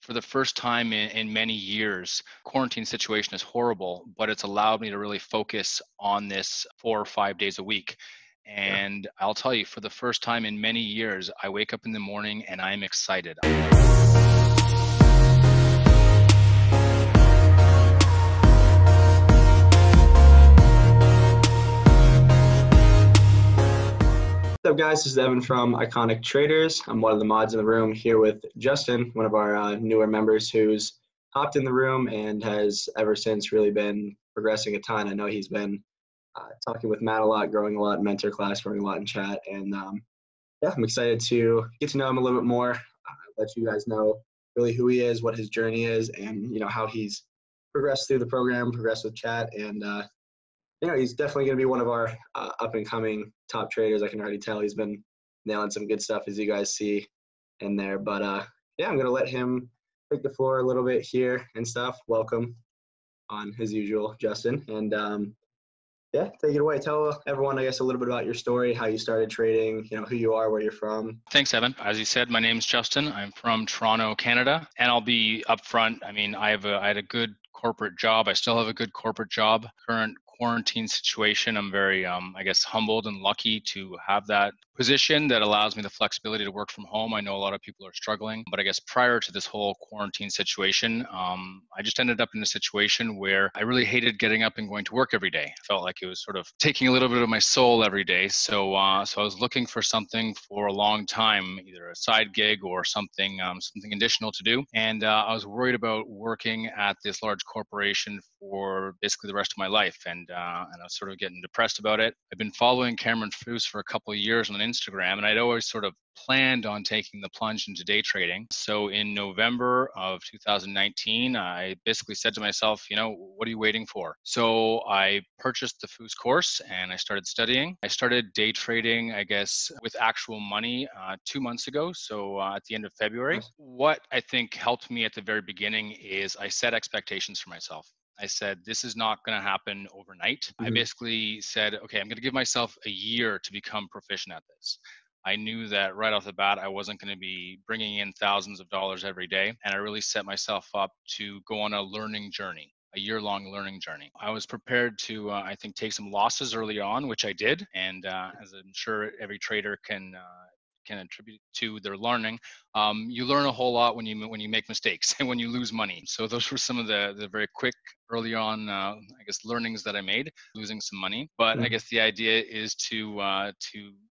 For the first time in many years, quarantine situation is horrible, but it's allowed me to really focus on this 4 or 5 days a week. Yeah. And I'll tell you, for the first time in many years, I wake up in the morning and I'm excited. What's up, guys? This is Evan from Iconic Traders. I'm one of the mods in the room here with Justin, one of our newer members who's hopped in the room and has ever since really been progressing a ton. I know he's been talking with Matt a lot, growing a lot in mentor class, growing a lot in chat. And yeah, I'm excited to get to know him a little bit more, let you guys know really who he is, what his journey is, and how he's progressed through the program, progressed with chat, and he's definitely going to be one of our up-and-coming top traders. I can already tell he's been nailing some good stuff, as you guys see in there. But, yeah, I'm going to let him take the floor a little bit here and stuff. Welcome on, as usual, Justin. And, yeah, take it away. Tell everyone, I guess, a little bit about your story, how you started trading, who you are, where you're from. Thanks, Evan. As you said, my name's Justin. I'm from Toronto, Canada. And I'll be upfront. I mean, I had a good corporate job. I still have a good corporate job. Current quarantine situation, I'm very, I guess, humbled and lucky to have that position that allows me the flexibility to work from home. I know a lot of people are struggling, but I guess prior to this whole quarantine situation, I just ended up in a situation where I really hated getting up and going to work every day. I felt like it was sort of taking a little bit of my soul every day. So I was looking for something for a long time, either a side gig or something additional to do. And I was worried about working at this large corporation for basically the rest of my life. And I was sort of getting depressed about it. I've been following Cameron Foose for a couple of years on Instagram, and I'd always sort of planned on taking the plunge into day trading. So in November of 2019, I basically said to myself, what are you waiting for? So I purchased the Foose course and I started studying. I started day trading, I guess, with actual money 2 months ago. So at the end of February. Nice. What I think helped me at the very beginning is I set expectations for myself. I said, this is not going to happen overnight. I basically said, okay, I'm going to give myself a year to become proficient at this. I knew that right off the bat, I wasn't going to be bringing in thousands of dollars every day. And I really set myself up to go on a learning journey, a year-long learning journey. I was prepared to, I think, take some losses early on, which I did. And as I'm sure every trader can attribute to their learning. You learn a whole lot when you make mistakes and when you lose money. So those were some of the very quick early on, I guess, learnings that I made, losing some money. But I guess the idea is to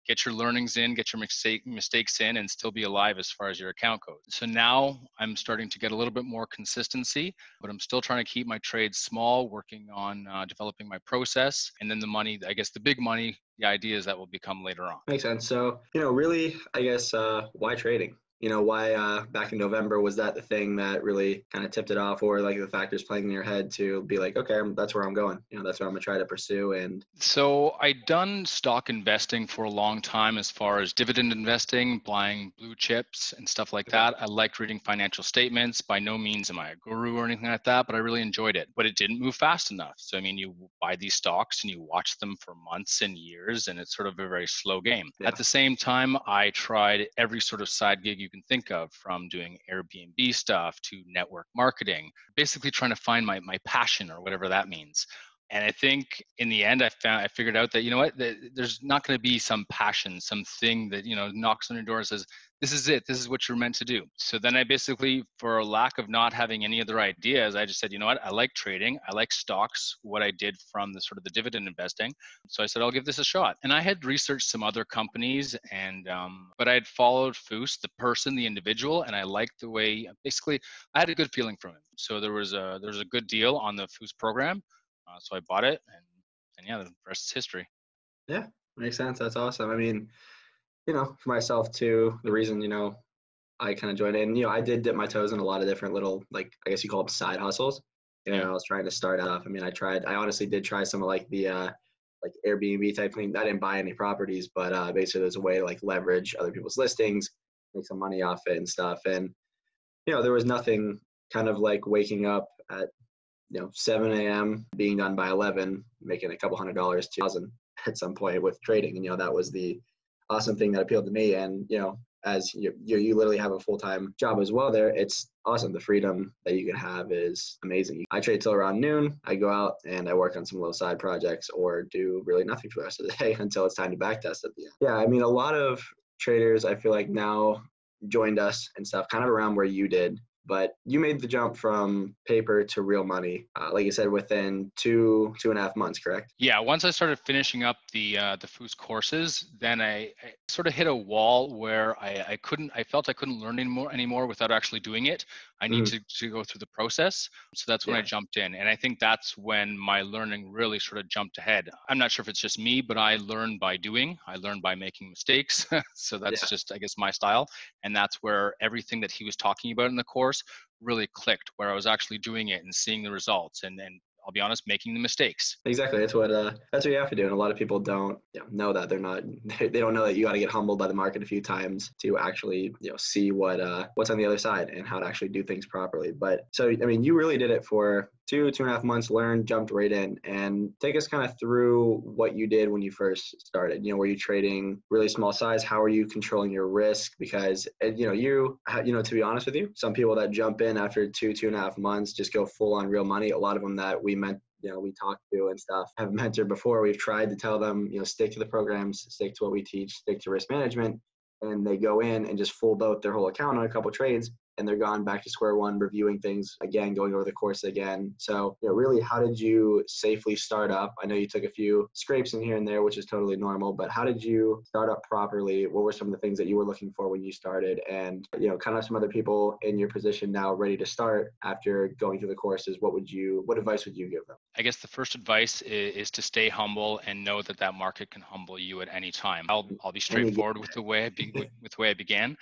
get your learnings in, get your mistakes in, and still be alive as far as your account goes. So now I'm starting to get a little bit more consistency, but I'm still trying to keep my trades small, working on developing my process. And then the money, I guess the big money, the idea is that will become later on. Makes sense. So, really, I guess, why trading? Why back in November was that the thing that really kind of tipped it off, or like the factors playing in your head to be like, okay, that's where I'm going. That's what I'm gonna try to pursue. And so I'd done stock investing for a long time, as far as dividend investing, buying blue chips and stuff like that. I liked reading financial statements. By no means am I a guru or anything like that, but I really enjoyed it. But it didn't move fast enough. So I mean, you buy these stocks and you watch them for months and years, and it's sort of a very slow game. Yeah. At the same time, I tried every sort of side gig you can think of, from doing Airbnb stuff to network marketing, basically trying to find my passion, or whatever that means. And I think in the end, I figured out that, there's not going to be some passion, something that, knocks on your door and says, this is it, this is what you're meant to do. So then I basically, for lack of not having any other ideas, I just said, I like trading. I like stocks, what I did from the sort of the dividend investing. So I said, I'll give this a shot. And I had researched some other companies, and but I had followed Foose, the person, the individual, and I liked the way, basically, I had a good feeling from him. So there was a good deal on the Foose program. So I bought it, and yeah, the rest is history. Yeah, makes sense. That's awesome. I mean, for myself too, the reason, I kind of joined in, I did dip my toes in a lot of different little, like, I guess you call them side hustles. I was trying to start off. I mean, I honestly did try some of like the, like Airbnb type thing. I didn't buy any properties, but basically there's a way to like leverage other people's listings, make some money off it and stuff. And, there was nothing kind of like waking up at 7 a.m., being done by 11, making a couple $100 to $1,000 at some point with trading. And, that was the awesome thing that appealed to me. And, as you literally have a full-time job as well there, it's awesome. The freedom that you can have is amazing. I trade till around noon. I go out and I work on some little side projects or do really nothing for the rest of the day until it's time to backtest at the end. Yeah, I mean, a lot of traders, I feel like now joined us and stuff, kind of around where you did. But you made the jump from paper to real money, like you said, within 2.5 months, correct? Yeah, once I started finishing up the FOOS courses, then I sort of hit a wall where I felt I couldn't learn anymore without actually doing it. I need Mhm. to go through the process. So that's when I Yeah, jumped in. And I think that's when my learning really sort of jumped ahead. I'm not sure if it's just me, but I learn by doing. I learn by making mistakes. So that's yeah. just, I guess, my style. And that's where everything that he was talking about in the course really clicked, where I was actually doing it and seeing the results and I'll be honest, making the mistakes. Exactly. That's what you have to do. And a lot of people don't know that they're not they don't know that you got to get humbled by the market a few times to actually see what's on the other side and how to actually do things properly. But so I mean, you really did it for 2.5 months, learned, jumped right in, and take us kind of through what you did when you first started. Were you trading really small size? How are you controlling your risk? Because to be honest with you, some people that jump in after 2.5 months just go full on real money. A lot of them that we talked to and stuff have mentored before. We've tried to tell them, stick to the programs, stick to what we teach, stick to risk management, and they go in and just full boat their whole account on a couple trades, and they're gone back to square one, reviewing things again, going over the course again. So, really, how did you safely start up? I know you took a few scrapes in here and there, which is totally normal, but how did you start up properly? What were some of the things that you were looking for when you started? And, kind of some other people in your position now ready to start after going through the courses, what advice would you give them? I guess the first advice is to stay humble and know that that market can humble you at any time. I'll be And you get straightforward with with the way I began.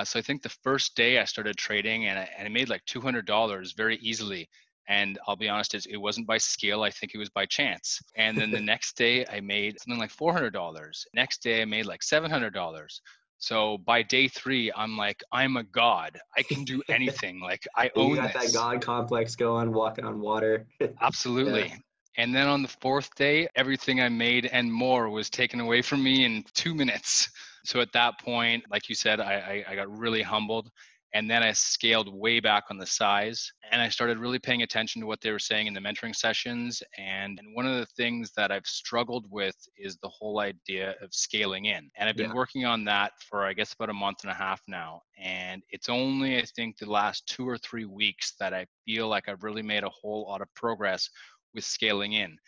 So I think the first day I started trading and I made like $200 very easily. And I'll be honest, it wasn't by skill. I think it was by chance. And then the next day I made something like $400. Next day I made like $700. So by day three, I'm like, I'm a god. I can do anything. Like I you own got that this. God complex going, walking on water. Yeah. Absolutely. And then on the fourth day, everything I made and more was taken away from me in 2 minutes. So at that point, like you said, I got really humbled. And then I scaled way back on the size and I started really paying attention to what they were saying in the mentoring sessions. And one of the things that I've struggled with is the whole idea of scaling in. And I've been Yeah. working on that for, I guess, about a month and a half now. And it's only, I think, the last 2 or 3 weeks that I feel like I've really made a whole lot of progress with scaling in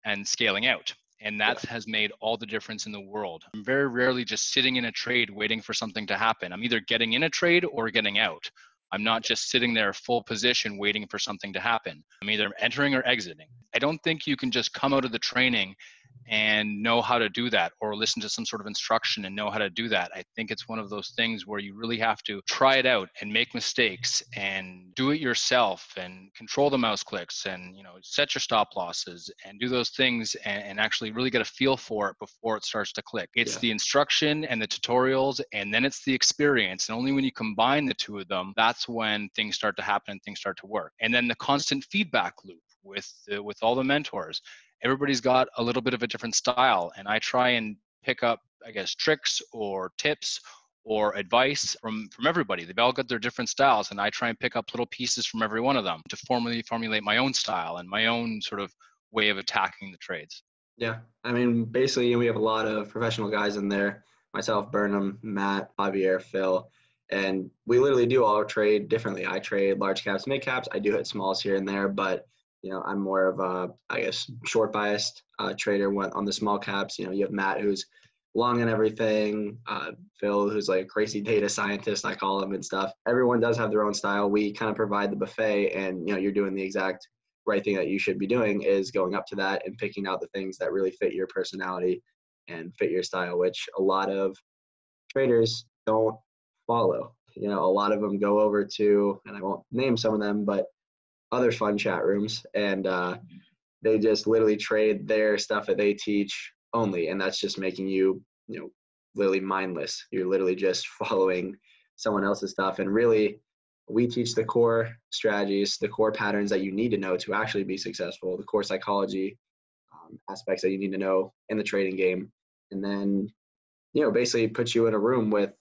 and scaling out. And Yeah. that has made all the difference in the world. I'm very rarely just sitting in a trade waiting for something to happen. I'm either getting in a trade or getting out. I'm not just sitting there full position waiting for something to happen. I'm either entering or exiting. I don't think you can just come out of the training and know how to do that or listen to some sort of instruction and know how to do that. I think it's one of those things where you really have to try it out and make mistakes and do it yourself and control the mouse clicks and set your stop losses and do those things and actually really get a feel for it before it starts to click. It's Yeah. the instruction and the tutorials and then it's the experience. And only when you combine the two of them, that's when things start to happen and things start to work. And then the constant feedback loop with all the mentors. Everybody's got a little bit of a different style, and I try and pick up, I guess, tricks or tips or advice from everybody. They've all got their different styles, and I try and pick up little pieces from every one of them to formulate my own style and my own sort of way of attacking the trades. Yeah. I mean, basically, we have a lot of professional guys in there. Myself, Burnham, Matt, Javier, Phil, and we literally do all trade differently. I trade large caps, mid caps. I do hit smalls here and there, but I'm more of a, I guess, short biased trader on the small caps. You have Matt, who's long and everything. Phil, who's like a crazy data scientist, I call him, and stuff. Everyone does have their own style. We kind of provide the buffet, and you're doing the exact right thing that you should be doing is going up to that and picking out the things that really fit your personality and fit your style, which a lot of traders don't follow. A lot of them go over to, and I won't name some of them, but other fun chat rooms, and they just literally trade their stuff that they teach only, and that's just making literally mindless. You're literally just following someone else's stuff, and really, we teach the core strategies, the core patterns that you need to know to actually be successful, the core psychology aspects that you need to know in the trading game, and then basically put you in a room with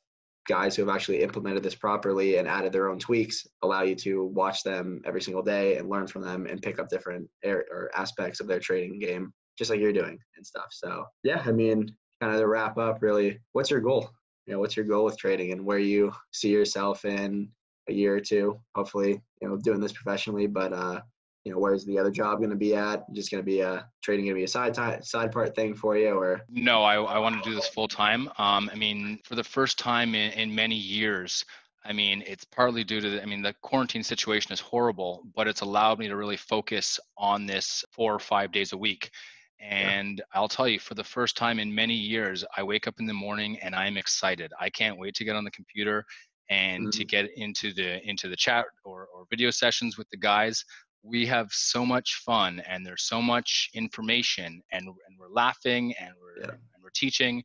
guys who have actually implemented this properly and added their own tweaks allow you to watch them every single day and learn from them and pick up different or aspects of their trading game, just like you're doing and stuff. So yeah, I mean, kind of to wrap up, really, what's your goal? What's your goal with trading and where you see yourself in a year or two, hopefully, doing this professionally, but where's the other job going to be at? Just going to be trading going to be a side part thing for you, or? No, I want to do this full time. I mean, for the first time in many years, I mean, it's partly due to the quarantine situation is horrible, but it's allowed me to really focus on this 4 or 5 days a week. Yeah. And I'll tell you, for the first time in many years, I wake up in the morning and I'm excited. I can't wait to get on the computer and to Mhm. get into the chat or video sessions with the guys. We have so much fun and there's so much information, and we're laughing and Yeah. we're teaching,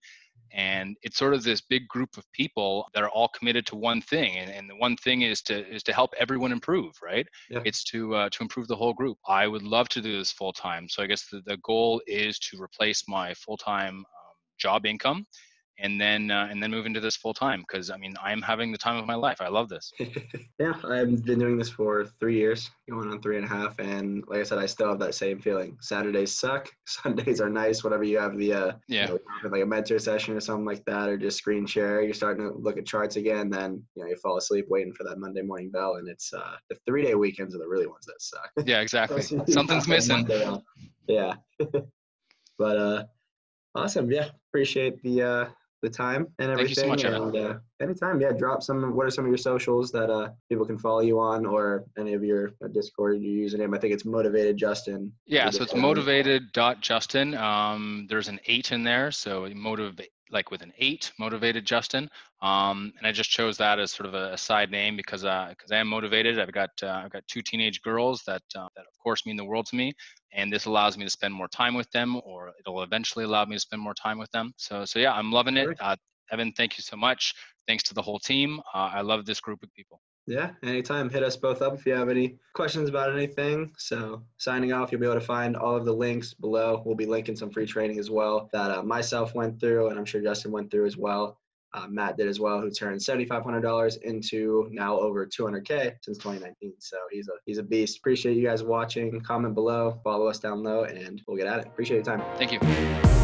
and it's sort of this big group of people that are all committed to one thing, and the one thing is to help everyone improve, right? Yeah. It's to improve the whole group. I would love to do this full time, so I guess the goal is to replace my full-time job income, and then move into this full time, because I mean, I'm having the time of my life. I love this. Yeah, I've been doing this for 3 years, going on 3.5, and like I said, I still have that same feeling. Saturdays suck, Sundays are nice. Whatever you have Yeah. like a mentor session or something like that, or just screen share, you're starting to look at charts again. Then you fall asleep waiting for that Monday morning bell, and it's the 3-day weekends are the really ones that suck. Yeah, exactly. So you Something's have that missing. Monday off. Yeah, but awesome. Yeah, appreciate the time and Thank you so everything. much, Evan. And anytime, yeah, drop some. What are some of your socials that people can follow you on, or any of your Discord, your username? I think it's Motivated Justin. Yeah, so it's motivated.justin. There's an 8 in there, so motivate, like with an 8, motivated Justin. And I just chose that as sort of a side name because I am motivated. I've got 2 teenage girls that of course mean the world to me, and this allows me to spend more time with them, or it'll eventually allow me to spend more time with them. So yeah, I'm loving it. Perfect. Evan, thank you so much. Thanks to the whole team. I love this group of people. Yeah, anytime. Hit us both up if you have any questions about anything. So signing off, you'll be able to find all of the links below. We'll be linking some free training as well that myself went through, and I'm sure Justin went through as well. Matt did as well, who turned $7,500 into now over 200K since 2019. So he's a beast. Appreciate you guys watching. Comment below, follow us down low, and we'll get at it. Appreciate your time. Thank you.